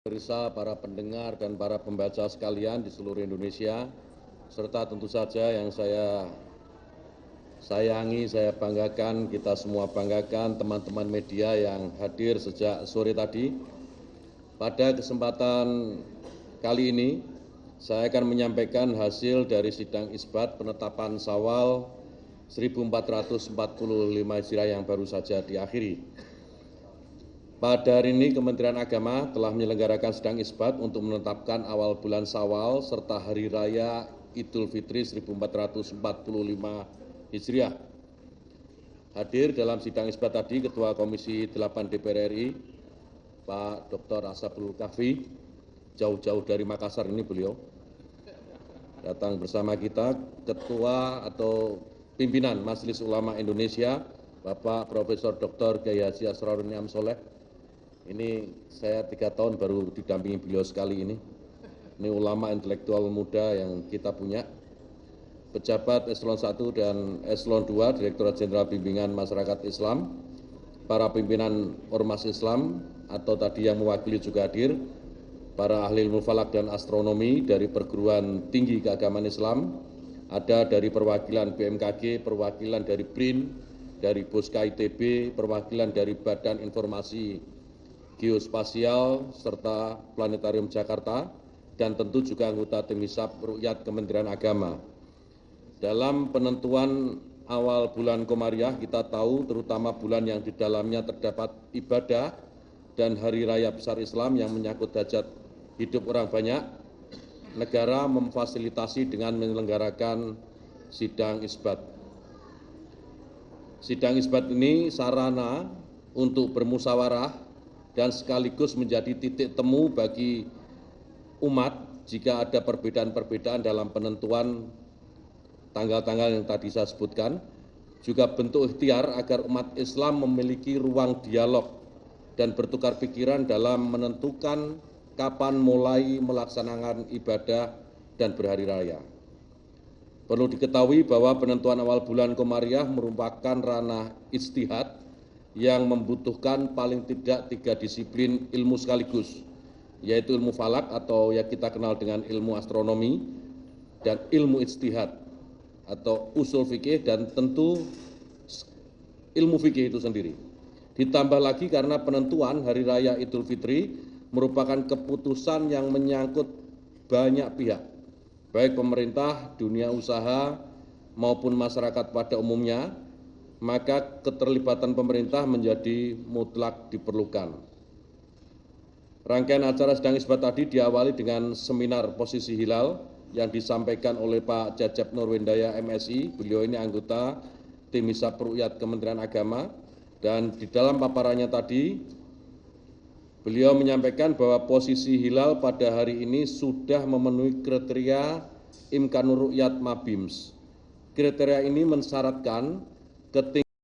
Pemirsa, para pendengar dan para pembaca sekalian di seluruh Indonesia, serta tentu saja yang saya sayangi, saya banggakan, kita semua banggakan, teman-teman media yang hadir sejak sore tadi. Pada kesempatan kali ini, saya akan menyampaikan hasil dari sidang isbat penetapan Syawal 1445 Hijriah yang baru saja diakhiri. Pada hari ini Kementerian Agama telah menyelenggarakan sidang isbat untuk menetapkan awal bulan Syawal serta Hari Raya Idul Fitri 1445 Hijriah. Hadir dalam sidang isbat tadi Ketua Komisi 8 DPR RI, Pak Dr. Ashabul Kahfi, jauh-jauh dari Makassar ini beliau, datang bersama kita, Ketua atau Pimpinan Majelis Ulama Indonesia, Bapak Profesor Dr. Kiai Haji Asrorun Niam Soleh. Ini saya 3 tahun baru didampingi beliau sekali ini. Ini ulama intelektual muda yang kita punya. Pejabat Eselon 1 dan Eselon 2, Direktorat Jenderal Bimbingan Masyarakat Islam, para pimpinan Ormas Islam atau tadi yang mewakili juga hadir, para ahli ilmu falak dan astronomi dari perguruan tinggi keagamaan Islam, ada dari perwakilan BMKG, perwakilan dari BRIN, dari Boska ITB, perwakilan dari Badan Informasi Geospasial serta Planetarium Jakarta, dan tentu juga anggota Tim Hisab Rukyat Kementerian Agama. Dalam penentuan awal bulan Komariah, kita tahu terutama bulan yang di dalamnya terdapat ibadah dan hari raya besar Islam yang menyangkut hajat hidup orang banyak, negara memfasilitasi dengan menyelenggarakan sidang isbat. Sidang isbat ini sarana untuk bermusyawarah dan sekaligus menjadi titik temu bagi umat jika ada perbedaan-perbedaan dalam penentuan tanggal-tanggal yang tadi saya sebutkan, juga bentuk ikhtiar agar umat Islam memiliki ruang dialog dan bertukar pikiran dalam menentukan kapan mulai melaksanakan ibadah dan berhari raya. Perlu diketahui bahwa penentuan awal bulan Komariah merupakan ranah ijtihad yang membutuhkan paling tidak 3 disiplin ilmu sekaligus, yaitu ilmu falak atau yang kita kenal dengan ilmu astronomi, dan ilmu ijtihad atau usul fikih, dan tentu ilmu fikih itu sendiri. Ditambah lagi karena penentuan Hari Raya Idul Fitri merupakan keputusan yang menyangkut banyak pihak, baik pemerintah, dunia usaha, maupun masyarakat pada umumnya, maka keterlibatan pemerintah menjadi mutlak diperlukan. Rangkaian acara sidang isbat tadi diawali dengan seminar posisi hilal yang disampaikan oleh Pak Jajab Nurwendaya MSI. Beliau ini anggota Tim Hisab Rukyat Kementerian Agama, dan di dalam paparannya tadi beliau menyampaikan bahwa posisi hilal pada hari ini sudah memenuhi kriteria Imkanur Rukyat Mabims. Kriteria ini mensyaratkan ketinggian